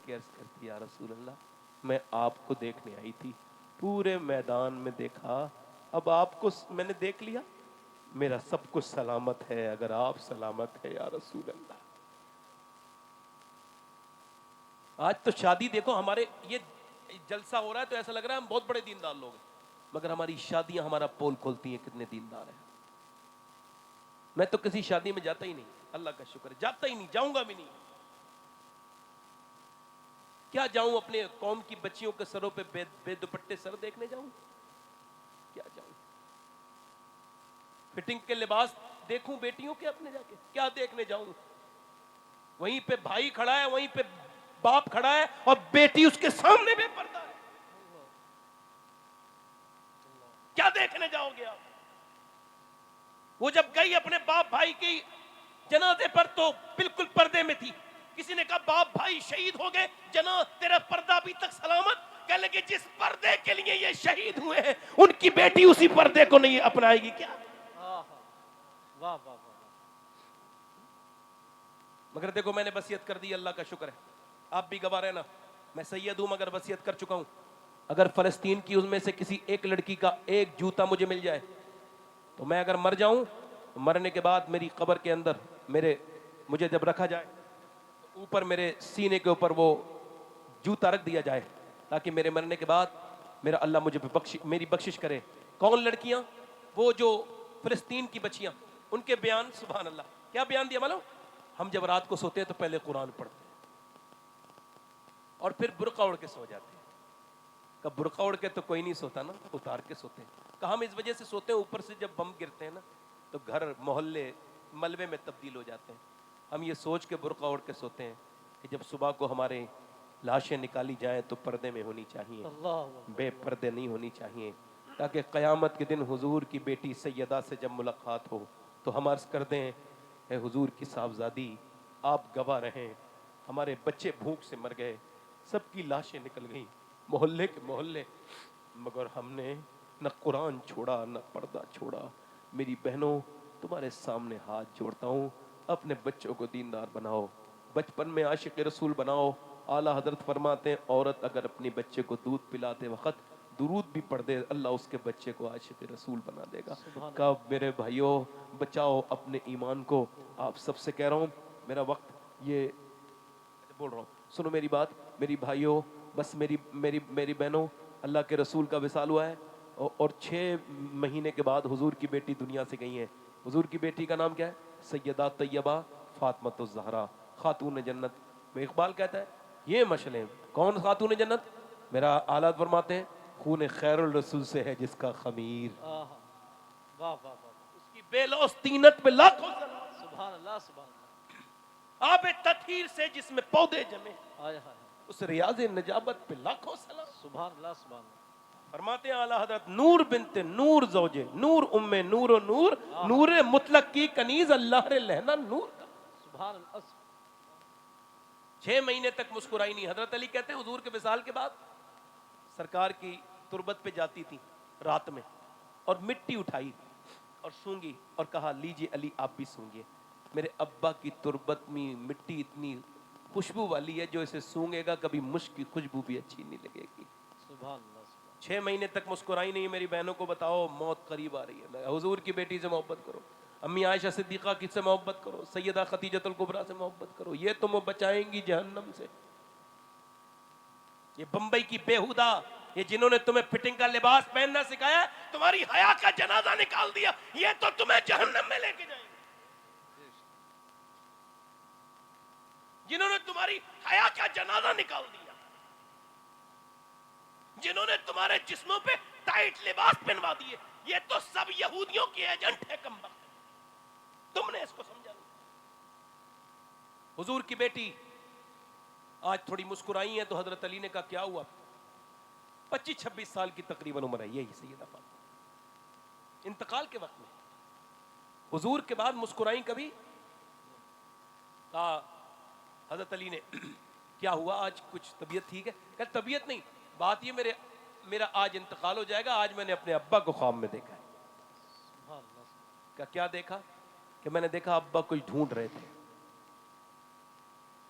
کے عرض کرتی یا رسول اللہ میں آپ کو دیکھنے آئی تھی, پورے میدان میں دیکھا, اب آپ کو میں نے دیکھ لیا, میرا سب کچھ سلامت ہے اگر آپ سلامت ہے یا رسول اللہ. آج تو شادی دیکھو, ہمارے یہ جلسہ ہو رہا ہے تو ایسا لگ رہا ہے ہم بہت بڑے دیندار لوگ ہیں, مگر ہماری شادیاں ہمارا پول کھولتی ہیں کتنے دیندار ہیں. میں تو کسی شادی میں جاتا ہی نہیں, اللہ کا شکر ہے, جاتا ہی نہیں, جاؤں گا بھی نہیں. کیا جاؤں اپنے قوم کی بچیوں کے سروں پہ بے دوپٹے سر دیکھنے جاؤں؟ کیا جاؤں؟ فٹنگ کے لباس دیکھوں بیٹیوں کے اپنے جا کے؟ کیا دیکھنے جاؤں؟ وہیں پہ بھائی کھڑا ہے, وہیں پہ باپ کھڑا ہے, اور بیٹی اس کے سامنے بے پردہ ہے. کیا دیکھنے جاؤ گے آپ؟ وہ جب گئی اپنے باپ بھائی کی جنازے پر تو بالکل پردے میں تھی. کسی نے کہا باپ بھائی شہید ہو گئے, تیرا پردہ ابھی تک سلامت. کہنے لگے جس پردے کے لیے یہ شہید ہوئے ہیں ان کی بیٹی اسی پردے کو نہیں اپنائے گی کیا؟ واہ واہ واہ. مگر دیکھو میں نے وصیت کر دی, اللہ کا شکر ہے, آپ بھی گواہ رہنا, میں سید ہوں مگر وصیت کر چکا ہوں. اگر فلسطین کی اس میں سے کسی ایک لڑکی کا ایک جوتا مجھے مل جائے تو میں اگر مر جاؤں, مرنے کے بعد میری قبر کے اندر مجھے جب رکھا جائے تو اوپر میرے سینے کے اوپر وہ جوتا رکھ دیا جائے, تاکہ میرے مرنے کے بعد میرا اللہ مجھے میری بخشش کرے. کون لڑکیاں؟ وہ جو فلسطین کی بچیاں, ان کے بیان سبحان اللہ کیا بیان دیا معلوم؟ ہم جب رات کو سوتے ہیں تو پہلے قرآن پڑھتے ہیں اور پھر برقع اوڑھ کے سو جاتے ہیں. کہ برقع اوڑھ کے تو کوئی نہیں سوتا نا, اتار کے سوتے ہیں. کہ ہم اس وجہ سے سوتے ہیں اوپر سے جب بم گرتے ہیں نا تو گھر محلے ملبے میں تبدیل ہو جاتے ہیں. ہم یہ سوچ کے برقع اوڑھ کے سوتے ہیں کہ جب صبح کو ہمارے لاشیں نکالی جائیں تو پردے میں ہونی چاہیے, بے پردے نہیں ہونی چاہیے, تاکہ قیامت کے دن حضور کی بیٹی سیدہ سے جب ملاقات ہو تو ہم عرض کر دیں اے حضور کی صاحبزادی آپ گواہ رہیں, ہمارے بچے بھوک سے مر گئے, سب کی لاشیں نکل گئیں محلے کے محلے, مگر ہم نے نہ قرآن چھوڑا نہ پردہ چھوڑا. میری بہنوں تمہارے سامنے ہاتھ جوڑتا ہوں, اپنے بچوں کو دیندار بناؤ, بچپن میں عاشق رسول بناؤ. اعلیٰ حضرت فرماتے ہیں عورت اگر اپنی بچے کو دودھ پلاتے وقت درود بھی پڑھ دے اللہ اس کے بچے کو عاشق رسول بنا دے گا. کب میرے بھائیوں بچاؤ اپنے ایمان کو. آپ سب سے کہہ رہا ہوں, میرا وقت یہ بول رہا ہوں, سنو میری بات, میری بھائیوں بس میری بہنوں, اللہ کے رسول کا وصال ہوا ہے اور 6 مہینے کے بعد حضور کی بیٹی دنیا سے گئی ہیں. حضور کی بیٹی کا نام کیا ہے؟ سیدہ طیبہ فاطمۃ الزہرا خاتون جنت. میں اقبال کہتا ہے یہ مشعلیں کون خاتون جنت؟ میرا اعلیٰ فرماتے ہیں خون خیر الرسول سے ہے جس کا خمیر, واہ واہ واہ, اس کی بے لوث طینت پہ لاکھوں سبحان اللہ سبحان اللہ. آب تطہیر سے جس میں پودے جمے ہائے ہائے اس ریاض نجابت پہ لاکھوں سلام. سبحان اللہ سبحان اللہ. فرماتے ہیں اعلیٰ حضرت نور بنت نور زوجے نور ام نور و نور, نور مطلق کی کنیز اللہ رے لہنا نور کا. سبحان اللہ. 6 مہینے تک مسکرائی نہیں. حضرت علی کہتے ہیں حضور کے وصال کے بعد سرکار کی تربت پہ جاتی تھی رات میں اور مٹی اٹھائی اور سونگی اور کہا لیجئے علی آپ بھی سونگیے. میرے ابا کی تربت میں مٹی اتنی خوشبو والی ہے جو اسے سونگے گا کبھی مشک کی خوشبو بھی اچھی نہیں لگے گی. سبحان اللہ. 6 مہینے تک مسکرائی نہیں. میری بہنوں کو بتاؤ موت قریب آ رہی ہے. حضور کی بیٹی سے محبت کرو, امی عائشہ صدیقہ کی سے محبت کرو, سیدہ خدیجۃ الکبریٰ سے محبت کرو, یہ تمہیں بچائیں گی جہنم سے. یہ بمبئی کی بیہودہ, یہ جنہوں نے تمہیں فٹنگ کا لباس پہننا سکھایا, تمہاری حیا کا جنازہ نکال دیا, یہ تو تمہیں جہنم میں لے کے جائیں گے. جنہوں نے تمہاری حیا کا جنازہ نکال دیا, جنہوں نے تمہارے جسموں پہ ٹائٹ لباس پہنوا دیے, یہ تو سب یہودیوں کے ایجنٹ ہے کمبخت. تم نے اس کو سمجھا نہیں. حضور کی بیٹی آج تھوڑی مسکرائی ہیں تو حضرت علی نے کہا کیا ہوا؟ 25-26 سال کی تقریباً عمر ہے یہی سیدہ فاطمہ. انتقال کے وقت میں حضور کے بعد مسکرائی کبھی؟ کہا حضرت علی نے کیا ہوا آج کچھ طبیعت ٹھیک ہے؟ کہ طبیعت نہیں, بات یہ میرا آج انتقال ہو جائے گا. آج میں نے اپنے ابا کو خواب میں دیکھا ہے. کیا دیکھا؟ کہ میں نے دیکھا ابا کوئی ڈھونڈ رہے تھے.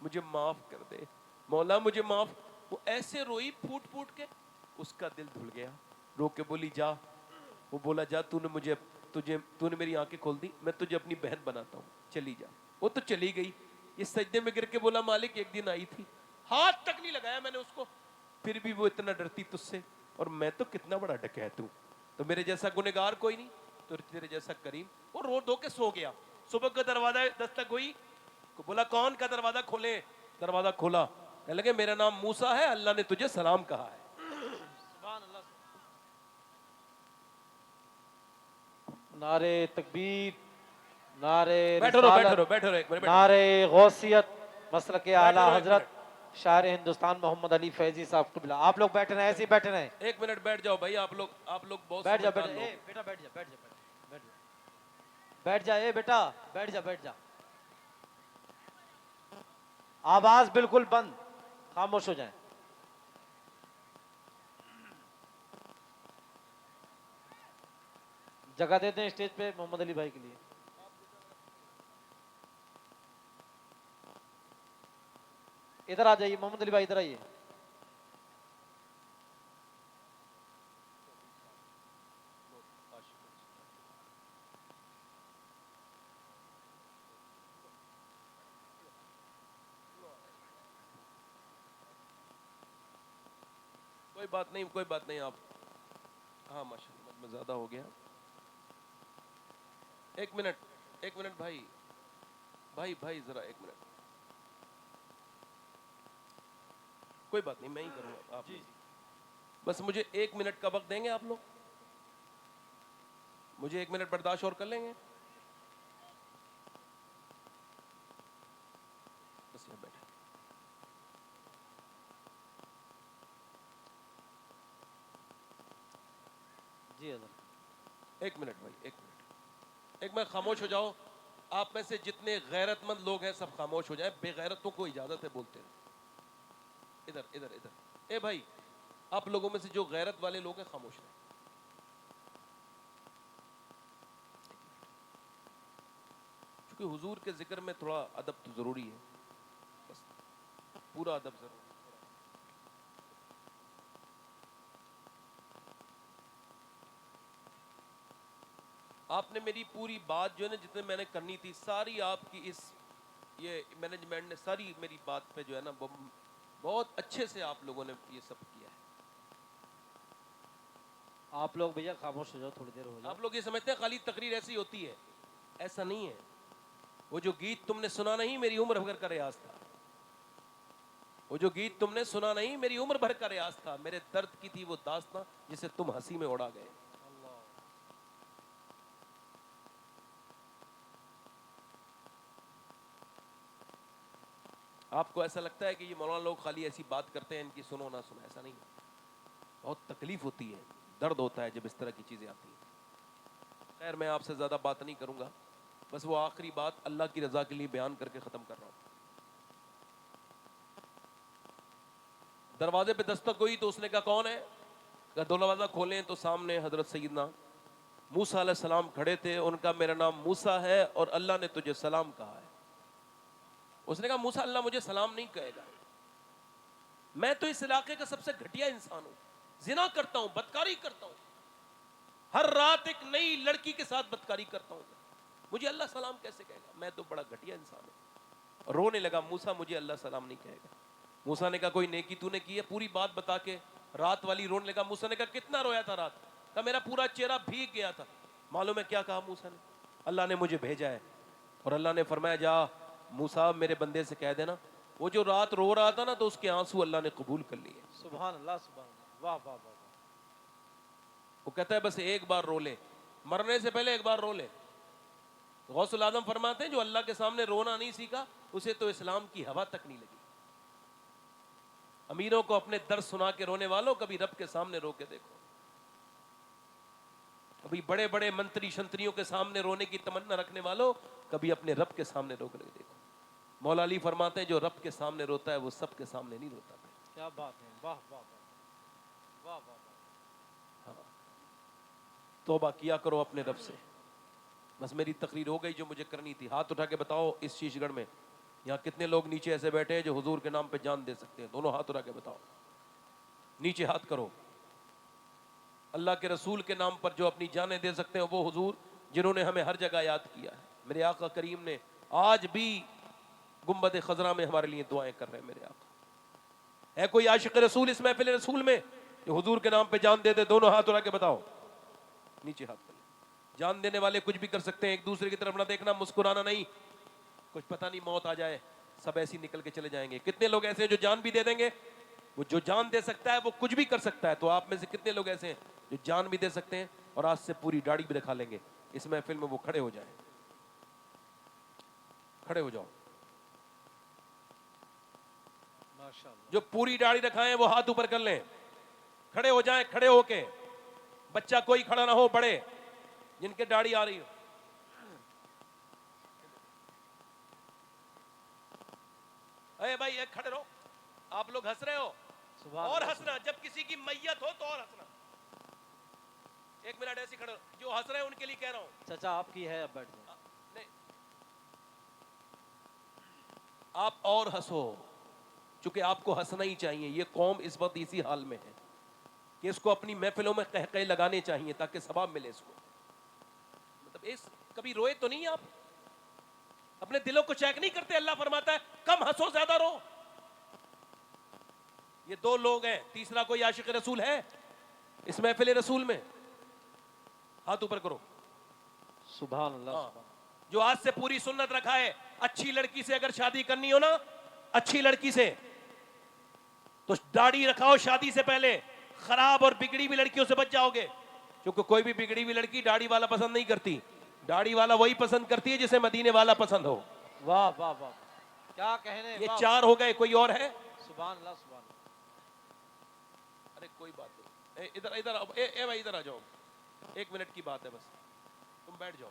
مجھے معاف کر دے مولا مجھے معاف. وہ ایسے روئی پھوٹ پھوٹ کے, اس کا دل دھل گیا. رو کے بولی جا. وہ بولا جا, تو نے میری آنکھیں کھول دی, میں تجھے اپنی بہن بناتا ہوں, چلی جا. وہ تو چلی گئی. یہ سجدے میں گر کے بولا مالک ایک دن آئی تھی, ہاتھ تک نہیں لگایا میں نے اس کو, پھر بھی وہ اتنا ڈرتی تجھ سے, اور میں تو کتنا بڑا ڈکیت ہوں, تو میرے جیسا گنہگار کوئی نہیں, تو تیرے جیسا کریم. وہ رو دھو کے سو گیا. صبح کا دروازہ دستک ہوئی, بولا کون کا دروازہ کھولے. دروازہ کھولا, کہنے لگے میرا نام موسیٰ ہے, اللہ نے تجھے سلام کہا ہے. سبحان اللہ. نعرے تکبیر, نعرے بیٹھو رہو بیٹھو رسالت, رہو بیٹھو رہو, ایک منٹ بیٹھو. نعرے غوثیت, مسلک اعلی بیٹھو رہو, ایک حضرت منٹ شاعر ہندوستان محمد علی فیضی صاحب قبلہ. آپ لوگ بیٹھے رہیں, ایسے ہی بیٹھے رہیں. ایک منٹ بیٹھ جاؤ بھائی, آپ لوگ بہت بیٹھ جا, سمجھدار بیٹھ جا, لوگ. اے بیٹا بیٹھ جا, بیٹھ جا, بیٹھ جا, بیٹھ جا, اے بیٹا بیٹھ جا, بیٹھ جا. آواز بالکل بند, خاموش ہو جائیں. جگہ دیتے ہیں اسٹیج پہ محمد علی بھائی کے لیے. ادھر آ جائیے محمد علی بھائی, ادھر آئیے. کوئی بات نہیں, کوئی بات نہیں, آپ ہاں ماشاء اللہ میں زیادہ ہو گیا. ایک منٹ بھائی, بھائی ذرا ایک منٹ, کوئی بات نہیں میں ہی کروں گا. آپ بس مجھے 1 منٹ کا وقت دیں گے آپ لوگ, مجھے 1 منٹ برداشت اور کر لیں گے. بس یہاں بیٹھے. جی حضرت. 1 منٹ بھائی, 1 منٹ, ایک منٹ خاموش ہو جاؤ. آپ میں سے جتنے غیرت مند لوگ ہیں سب خاموش ہو جائیں, بے غیرتوں کو اجازت ہے بولتے ہیں. ادھر اے بھائی, آپ لوگوں میں سے جو غیرت والے لوگ ہیں خاموش رہیں. چونکہ حضور کے ذکر میں تھوڑا ادب تو ضروری ہے, بس پورا ادب ضروری ہے. آپ نے میری پوری بات جو ہے نا, جتنے میں نے کرنی تھی ساری آپ کی اس یہ مینجمنٹ نے ساری میری بات پہ جو ہے نا بہت اچھے سے آپ لوگوں نے یہ سب کیا ہے. آپ لوگ بھیا خاموش ہو جاؤ, تھوڑی دیر ہو جاؤ. آپ لوگ یہ سمجھتے ہیں خالی تقریر ایسی ہوتی ہے, ایسا نہیں ہے. وہ جو گیت تم نے سنا نہیں میری عمر بھر کا ریاض تھا, وہ جو گیت تم نے سنا نہیں میری عمر بھر کا ریاض تھا. میرے درد کی تھی وہ داستاں جسے تم ہنسی میں اڑا گئے. آپ کو ایسا لگتا ہے کہ یہ مولانا لوگ خالی ایسی بات کرتے ہیں, ان کی سنو نہ سنو, ایسا نہیں ہے. بہت تکلیف ہوتی ہے, درد ہوتا ہے جب اس طرح کی چیزیں آتی ہیں. خیر میں آپ سے زیادہ بات نہیں کروں گا, بس وہ آخری بات اللہ کی رضا کے لیے بیان کر کے ختم کر رہا ہوں. دروازے پہ دستک ہوئی تو اس نے کہا کون ہے. کہا دروازہ کھولیں تو سامنے حضرت سیدنا موسیٰ علیہ السلام کھڑے تھے. ان کا میرا نام موسیٰ ہے اور اللہ نے تجھے سلام کہا ہے. اس نے کہا موسیٰ اللہ مجھے سلام نہیں کہے گا, میں تو اس علاقے کا سب سے گھٹیا انسان ہوں, زنا کرتا ہوں, بدکاری کرتا ہوں, ہر رات ایک نئی لڑکی کے ساتھ بدکاری کرتا ہوں, مجھے اللہ سلام کیسے کہے گا, میں تو بڑا گھٹیا انسان ہوں. رونے لگا موسیٰ مجھے اللہ سلام نہیں کہے گا. موسیٰ نے کہا کوئی نیکی تو نے کی ہے, پوری بات بتا کے. رات والی رونے لگا. موسیٰ نے کہا کتنا رویا تھا رات. کہا میرا پورا چہرہ بھیگ گیا تھا. معلوم ہے کیا کہا موسیٰ نے, اللہ نے مجھے بھیجا ہے, اور اللہ نے فرمایا جا موسیٰ میرے بندے سے کہہ دینا وہ جو رات رو رہا تھا نا تو اس کے آنسو اللہ نے قبول کر لیے. سبحان اللہ, سبحان اللہ, واہ واہ واہ. وہ کہتا ہے بس ایک بار رو لے, مرنے سے پہلے ایک بار رو لے. غوث العظم فرماتے ہیں جو اللہ کے سامنے رونا نہیں سیکھا اسے تو اسلام کی ہوا تک نہیں لگی. امیروں کو اپنے درد سنا کے رونے والوں کبھی رب کے سامنے رو کے دیکھو, کبھی بڑے بڑے منتری شنتریوں کے سامنے رونے کی تمنا رکھنے والوں کبھی اپنے رب کے سامنے رو کے دیکھو. مولا علی فرماتے ہیں جو رب کے سامنے روتا ہے وہ سب کے سامنے نہیں روتا. کیا بات ہے, واہ واہ واہ, واہ واہ. توبہ کیا کرو اپنے رب سے. بس میری تقریر ہو گئی جو مجھے کرنی تھی. ہاتھ اٹھا کے بتاؤ اس شیش گڑھ میں یہاں کتنے لوگ نیچے ایسے بیٹھے ہیں جو حضور کے نام پہ جان دے سکتے ہیں؟ دونوں ہاتھ اٹھا کے بتاؤ، نیچے ہاتھ کرو۔ اللہ کے رسول کے نام پر جو اپنی جانیں دے سکتے ہیں وہ حضور جنہوں نے ہمیں ہر جگہ یاد کیا ہے۔ میرے آقا کریم نے آج بھی گنبد خضرا میں ہمارے لیے دعائیں کر رہے ہیں۔ میرے آقا ہے کوئی عاشق رسول اس محفل رسول میں جو حضور کے نام پہ جان دے دے؟ دونوں ہاتھ اٹھا کے بتاؤ، نیچے ہاتھ کر لیں۔ جان دینے والے کچھ بھی کر سکتے ہیں، ایک دوسرے کی طرف نہ دیکھنا، مسکرانا نہیں، کچھ پتہ نہیں موت آ جائے سب ایسی نکل کے چلے جائیں گے۔ کتنے لوگ ایسے ہیں جو جان بھی دے دیں گے؟ وہ جو جان دے سکتا ہے وہ کچھ بھی کر سکتا ہے۔ تو آپ میں سے کتنے لوگ ایسے ہیں جو جان بھی دے سکتے ہیں اور آج سے پوری داڑھی بھی رکھا لیں گے؟ اس محفل میں وہ کھڑے ہو جائیں، کھڑے ہو جاؤ۔ ماشاءاللہ جو پوری داڑھی رکھائیں وہ ہاتھ اوپر کر لیں، کھڑے ہو جائیں، کھڑے ہو کے۔ بچہ کوئی کھڑا نہ ہو، بڑے جن کے داڑھی آ رہی ہو۔ اے بھائی ایک کھڑے رہو، آپ لوگ ہنس رہے ہو سبحان اور اللہ ہنسنا، جب کسی کی میت ہو تو اور ہنسنا۔ ایک منٹ ایسے کھڑے رہو، جو ہنس رہے ہیں ان کے لیے کہہ رہا ہوں، چچا آپ کی ہے، اب بیٹھ جائیں۔ نہیں آپ اور ہنسو، چونکہ آپ کو ہنسنا ہی چاہیے۔ یہ قوم اس وقت اسی حال میں ہے کہ اس کو اپنی محفلوں میں قہقہے لگانے چاہیے تاکہ ثواب ملے اس کو۔ مطلب کبھی روئے تو نہیں آپ؟ اپنے دلوں کو چیک نہیں کرتے؟ اللہ فرماتا ہے کم ہنسو زیادہ رو۔ یہ دو لوگ ہیں، تیسرا کوئی عاشق رسول ہے اس محفل رسول میں؟ ہاتھ اوپر کرو۔ سبحان اللہ ہاں، سبحان جو آج سے پوری سنت رکھا ہے، اچھی لڑکی سے اگر شادی کرنی ہو نا، اچھی لڑکی سے تو داڑھی رکھاؤ شادی سے پہلے، خراب اور بگڑی ہوئی لڑکیوں سے بچ جاؤ گے، کیونکہ کوئی بھی بگڑی ہوئی لڑکی داڑھی والا پسند نہیں کرتی۔ داڑھی والا وہی پسند کرتی ہے جسے مدینے والا پسند ہو۔ واہ واہ واہ، کیا کہنے، یہ واہ، چار ہو گئے، کوئی اور ہے؟ سبحان اللہ سبحان اللہ۔ ارے کوئی بات نہیں، ادھر ادھر آؤ، اے بھائی ادھر آ جاؤ، ایک منٹ کی بات ہے بس، تم بیٹھ جاؤ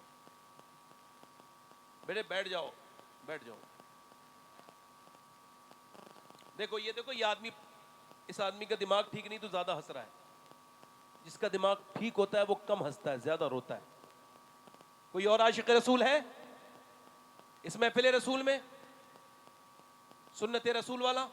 بیٹے، بیٹھ جاؤ، بیٹھ جاؤ۔ دیکھو یہ آدمی، اس آدمی کا دماغ ٹھیک نہیں تو زیادہ ہنس رہا ہے۔ جس کا دماغ ٹھیک ہوتا ہے وہ کم ہنستا ہے، زیادہ روتا ہے۔ کوئی اور عاشق رسول ہے اس محفل رسول میں، سنت رسول والا؟